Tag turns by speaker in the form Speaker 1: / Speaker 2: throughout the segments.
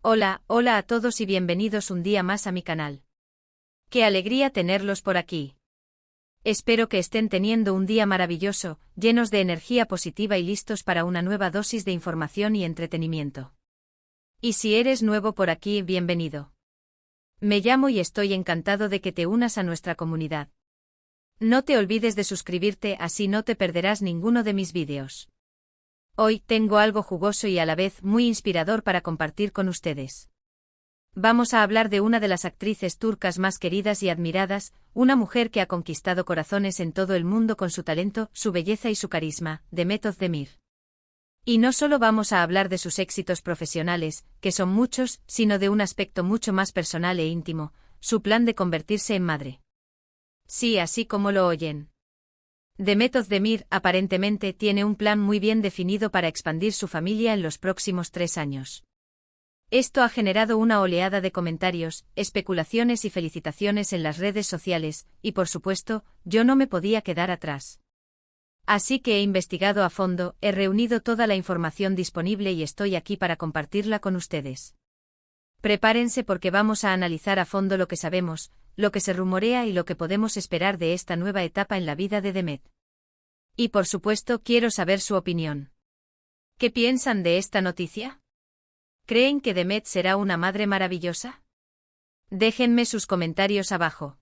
Speaker 1: Hola a todos y bienvenidos un día más a mi canal. ¡Qué alegría tenerlos por aquí! Espero que estén teniendo un día maravilloso, llenos de energía positiva y listos para una nueva dosis de información y entretenimiento. Y si eres nuevo por aquí, bienvenido. Me llamo y estoy encantado de que te unas a nuestra comunidad. No te olvides de suscribirte, así no te perderás ninguno de mis vídeos. Hoy tengo algo jugoso y a la vez muy inspirador para compartir con ustedes. Vamos a hablar de una de las actrices turcas más queridas y admiradas, una mujer que ha conquistado corazones en todo el mundo con su talento, su belleza y su carisma, Demet Özdemir. Y no solo vamos a hablar de sus éxitos profesionales, que son muchos, sino de un aspecto mucho más personal e íntimo, su plan de convertirse en madre. Sí, así como lo oyen. Demet Özdemir, aparentemente, tiene un plan muy bien definido para expandir su familia en los próximos 3 años. Esto ha generado una oleada de comentarios, especulaciones y felicitaciones en las redes sociales, y por supuesto, yo no me podía quedar atrás. Así que he investigado a fondo, he reunido toda la información disponible y estoy aquí para compartirla con ustedes. Prepárense porque vamos a analizar a fondo lo que sabemos, lo que se rumorea y lo que podemos esperar de esta nueva etapa en la vida de Demet. Y por supuesto quiero saber su opinión. ¿Qué piensan de esta noticia? ¿Creen que Demet será una madre maravillosa? Déjenme sus comentarios abajo.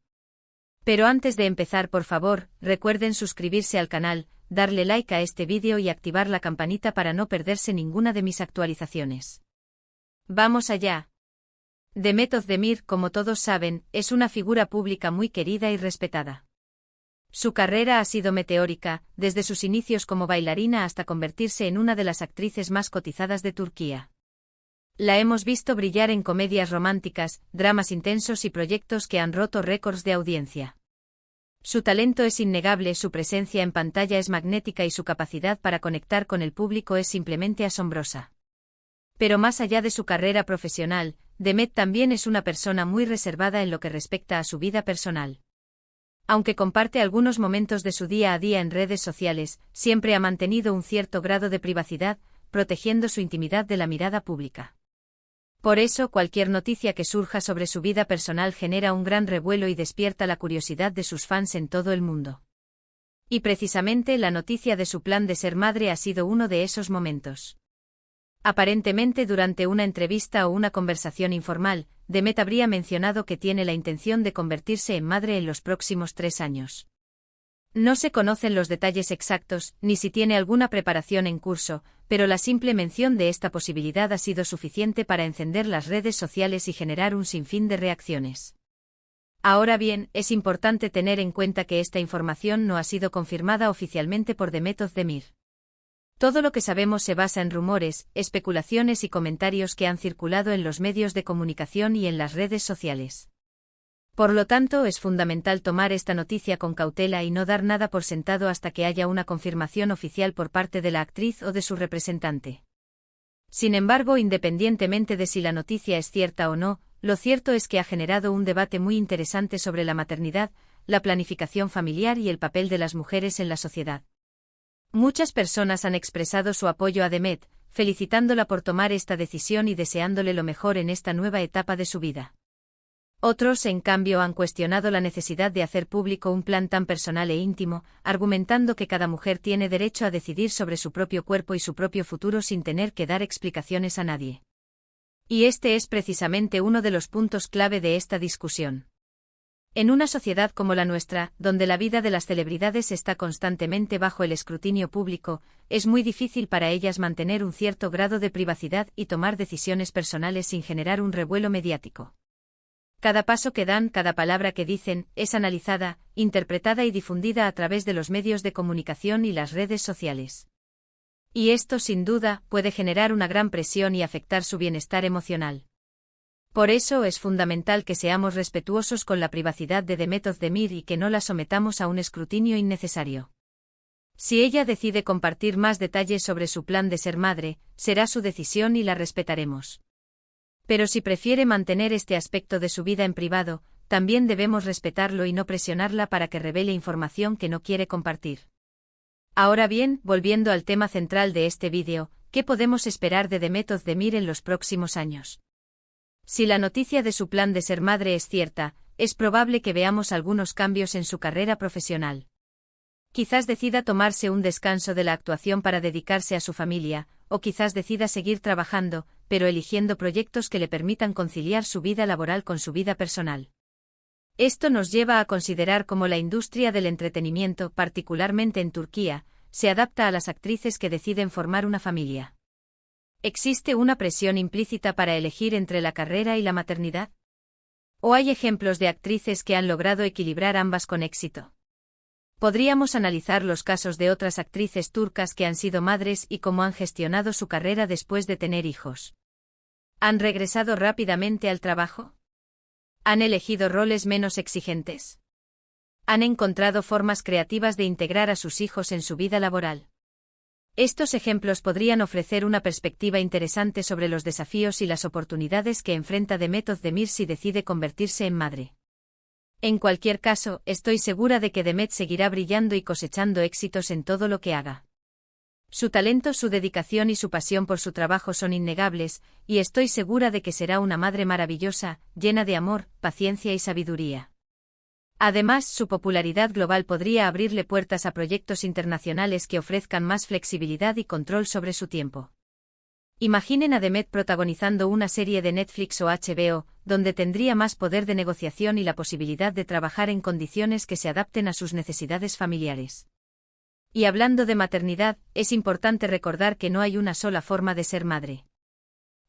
Speaker 1: Pero antes de empezar, por favor, recuerden suscribirse al canal, darle like a este vídeo y activar la campanita para no perderse ninguna de mis actualizaciones. ¡Vamos allá! Demet Özdemir, como todos saben, es una figura pública muy querida y respetada. Su carrera ha sido meteórica, desde sus inicios como bailarina hasta convertirse en una de las actrices más cotizadas de Turquía. La hemos visto brillar en comedias románticas, dramas intensos y proyectos que han roto récords de audiencia. Su talento es innegable, su presencia en pantalla es magnética y su capacidad para conectar con el público es simplemente asombrosa. Pero más allá de su carrera profesional, Demet también es una persona muy reservada en lo que respecta a su vida personal. Aunque comparte algunos momentos de su día a día en redes sociales, siempre ha mantenido un cierto grado de privacidad, protegiendo su intimidad de la mirada pública. Por eso, cualquier noticia que surja sobre su vida personal genera un gran revuelo y despierta la curiosidad de sus fans en todo el mundo. Y precisamente la noticia de su plan de ser madre ha sido uno de esos momentos. Aparentemente durante una entrevista o una conversación informal, Demet habría mencionado que tiene la intención de convertirse en madre en los próximos 3 años. No se conocen los detalles exactos, ni si tiene alguna preparación en curso, pero la simple mención de esta posibilidad ha sido suficiente para encender las redes sociales y generar un sinfín de reacciones. Ahora bien, es importante tener en cuenta que esta información no ha sido confirmada oficialmente por Demet Özdemir. Todo lo que sabemos se basa en rumores, especulaciones y comentarios que han circulado en los medios de comunicación y en las redes sociales. Por lo tanto, es fundamental tomar esta noticia con cautela y no dar nada por sentado hasta que haya una confirmación oficial por parte de la actriz o de su representante. Sin embargo, independientemente de si la noticia es cierta o no, lo cierto es que ha generado un debate muy interesante sobre la maternidad, la planificación familiar y el papel de las mujeres en la sociedad. Muchas personas han expresado su apoyo a Demet, felicitándola por tomar esta decisión y deseándole lo mejor en esta nueva etapa de su vida. Otros, en cambio, han cuestionado la necesidad de hacer público un plan tan personal e íntimo, argumentando que cada mujer tiene derecho a decidir sobre su propio cuerpo y su propio futuro sin tener que dar explicaciones a nadie. Y este es precisamente uno de los puntos clave de esta discusión. En una sociedad como la nuestra, donde la vida de las celebridades está constantemente bajo el escrutinio público, es muy difícil para ellas mantener un cierto grado de privacidad y tomar decisiones personales sin generar un revuelo mediático. Cada paso que dan, cada palabra que dicen, es analizada, interpretada y difundida a través de los medios de comunicación y las redes sociales. Y esto, sin duda, puede generar una gran presión y afectar su bienestar emocional. Por eso es fundamental que seamos respetuosos con la privacidad de Demet Özdemir y que no la sometamos a un escrutinio innecesario. Si ella decide compartir más detalles sobre su plan de ser madre, será su decisión y la respetaremos. Pero si prefiere mantener este aspecto de su vida en privado, también debemos respetarlo y no presionarla para que revele información que no quiere compartir. Ahora bien, volviendo al tema central de este vídeo, ¿qué podemos esperar de Demet Özdemir en los próximos años? Si la noticia de su plan de ser madre es cierta, es probable que veamos algunos cambios en su carrera profesional. Quizás decida tomarse un descanso de la actuación para dedicarse a su familia, o quizás decida seguir trabajando, pero eligiendo proyectos que le permitan conciliar su vida laboral con su vida personal. Esto nos lleva a considerar cómo la industria del entretenimiento, particularmente en Turquía, se adapta a las actrices que deciden formar una familia. ¿Existe una presión implícita para elegir entre la carrera y la maternidad? ¿O hay ejemplos de actrices que han logrado equilibrar ambas con éxito? Podríamos analizar los casos de otras actrices turcas que han sido madres y cómo han gestionado su carrera después de tener hijos. ¿Han regresado rápidamente al trabajo? ¿Han elegido roles menos exigentes? ¿Han encontrado formas creativas de integrar a sus hijos en su vida laboral? Estos ejemplos podrían ofrecer una perspectiva interesante sobre los desafíos y las oportunidades que enfrenta Demet Özdemir si decide convertirse en madre. En cualquier caso, estoy segura de que Demet seguirá brillando y cosechando éxitos en todo lo que haga. Su talento, su dedicación y su pasión por su trabajo son innegables, y estoy segura de que será una madre maravillosa, llena de amor, paciencia y sabiduría. Además, su popularidad global podría abrirle puertas a proyectos internacionales que ofrezcan más flexibilidad y control sobre su tiempo. Imaginen a Demet protagonizando una serie de Netflix o HBO, donde tendría más poder de negociación y la posibilidad de trabajar en condiciones que se adapten a sus necesidades familiares. Y hablando de maternidad, es importante recordar que no hay una sola forma de ser madre.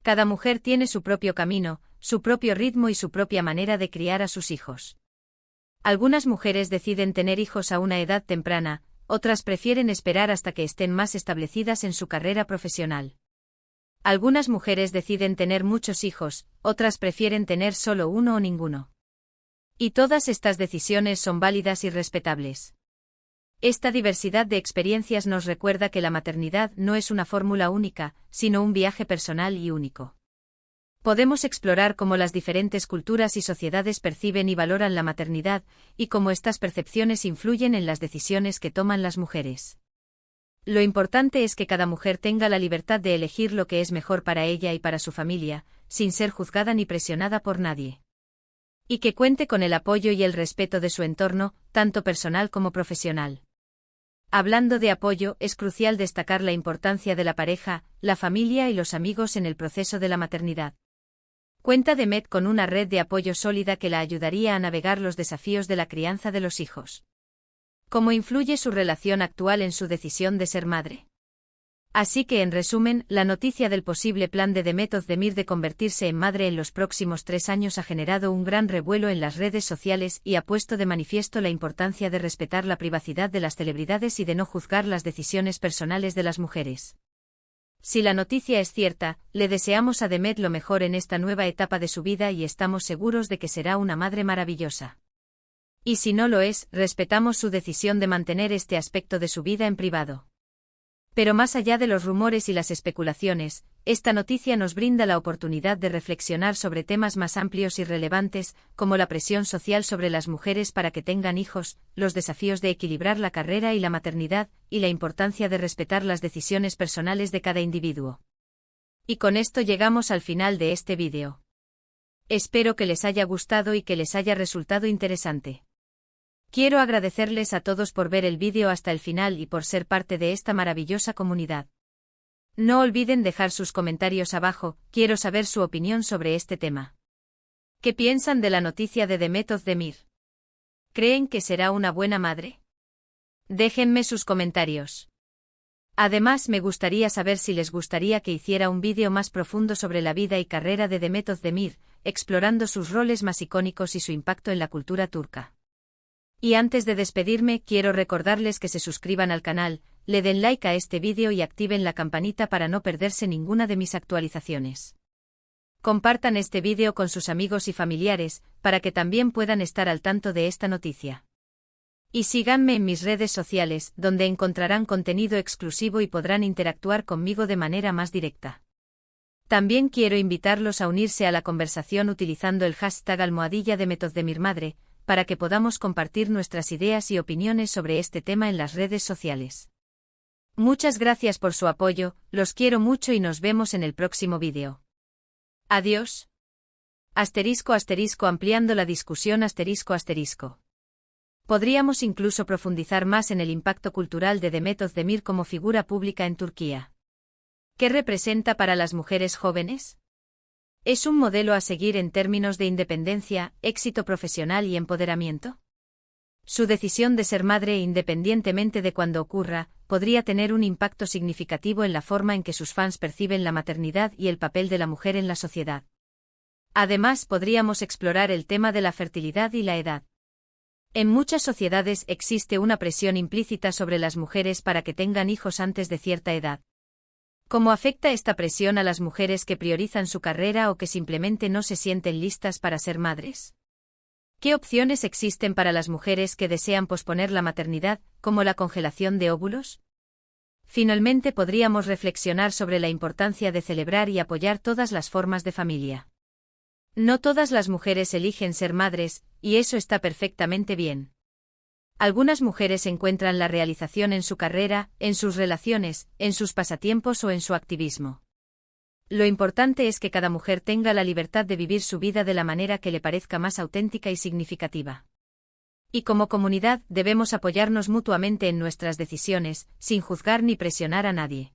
Speaker 1: Cada mujer tiene su propio camino, su propio ritmo y su propia manera de criar a sus hijos. Algunas mujeres deciden tener hijos a una edad temprana, otras prefieren esperar hasta que estén más establecidas en su carrera profesional. Algunas mujeres deciden tener muchos hijos, otras prefieren tener solo uno o ninguno. Y todas estas decisiones son válidas y respetables. Esta diversidad de experiencias nos recuerda que la maternidad no es una fórmula única, sino un viaje personal y único. Podemos explorar cómo las diferentes culturas y sociedades perciben y valoran la maternidad, y cómo estas percepciones influyen en las decisiones que toman las mujeres. Lo importante es que cada mujer tenga la libertad de elegir lo que es mejor para ella y para su familia, sin ser juzgada ni presionada por nadie. Y que cuente con el apoyo y el respeto de su entorno, tanto personal como profesional. Hablando de apoyo, es crucial destacar la importancia de la pareja, la familia y los amigos en el proceso de la maternidad. Cuenta Demet con una red de apoyo sólida que la ayudaría a navegar los desafíos de la crianza de los hijos. ¿Cómo influye su relación actual en su decisión de ser madre? Así que, en resumen, la noticia del posible plan de Demet Özdemir de convertirse en madre en los próximos 3 años ha generado un gran revuelo en las redes sociales y ha puesto de manifiesto la importancia de respetar la privacidad de las celebridades y de no juzgar las decisiones personales de las mujeres. Si la noticia es cierta, le deseamos a Demet lo mejor en esta nueva etapa de su vida y estamos seguros de que será una madre maravillosa. Y si no lo es, respetamos su decisión de mantener este aspecto de su vida en privado. Pero más allá de los rumores y las especulaciones, esta noticia nos brinda la oportunidad de reflexionar sobre temas más amplios y relevantes, como la presión social sobre las mujeres para que tengan hijos, los desafíos de equilibrar la carrera y la maternidad, y la importancia de respetar las decisiones personales de cada individuo. Y con esto llegamos al final de este vídeo. Espero que les haya gustado y que les haya resultado interesante. Quiero agradecerles a todos por ver el vídeo hasta el final y por ser parte de esta maravillosa comunidad. No olviden dejar sus comentarios abajo, quiero saber su opinión sobre este tema. ¿Qué piensan de la noticia de Demet Özdemir? ¿Creen que será una buena madre? Déjenme sus comentarios. Además, me gustaría saber si les gustaría que hiciera un vídeo más profundo sobre la vida y carrera de Demet Özdemir, explorando sus roles más icónicos y su impacto en la cultura turca. Y antes de despedirme, quiero recordarles que se suscriban al canal, le den like a este vídeo y activen la campanita para no perderse ninguna de mis actualizaciones. Compartan este vídeo con sus amigos y familiares, para que también puedan estar al tanto de esta noticia. Y síganme en mis redes sociales, donde encontrarán contenido exclusivo y podrán interactuar conmigo de manera más directa. También quiero invitarlos a unirse a la conversación utilizando el hashtag #DemetÖzdemirMadre, para que podamos compartir nuestras ideas y opiniones sobre este tema en las redes sociales. Muchas gracias por su apoyo, los quiero mucho y nos vemos en el próximo vídeo. Adiós. Asterisco asterisco ampliando la discusión asterisco asterisco. Podríamos incluso profundizar más en el impacto cultural de Demet Özdemir como figura pública en Turquía. ¿Qué representa para las mujeres jóvenes? ¿Es un modelo a seguir en términos de independencia, éxito profesional y empoderamiento? Su decisión de ser madre, independientemente de cuándo ocurra, podría tener un impacto significativo en la forma en que sus fans perciben la maternidad y el papel de la mujer en la sociedad. Además, podríamos explorar el tema de la fertilidad y la edad. En muchas sociedades existe una presión implícita sobre las mujeres para que tengan hijos antes de cierta edad. ¿Cómo afecta esta presión a las mujeres que priorizan su carrera o que simplemente no se sienten listas para ser madres? ¿Qué opciones existen para las mujeres que desean posponer la maternidad, como la congelación de óvulos? Finalmente, podríamos reflexionar sobre la importancia de celebrar y apoyar todas las formas de familia. No todas las mujeres eligen ser madres, y eso está perfectamente bien. Algunas mujeres encuentran la realización en su carrera, en sus relaciones, en sus pasatiempos o en su activismo. Lo importante es que cada mujer tenga la libertad de vivir su vida de la manera que le parezca más auténtica y significativa. Y como comunidad, debemos apoyarnos mutuamente en nuestras decisiones, sin juzgar ni presionar a nadie.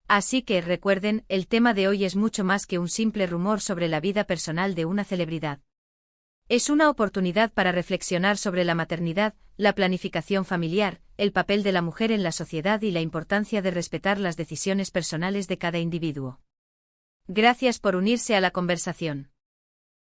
Speaker 1: Así que, recuerden, el tema de hoy es mucho más que un simple rumor sobre la vida personal de una celebridad. Es una oportunidad para reflexionar sobre la maternidad, la planificación familiar, el papel de la mujer en la sociedad y la importancia de respetar las decisiones personales de cada individuo. Gracias por unirse a la conversación.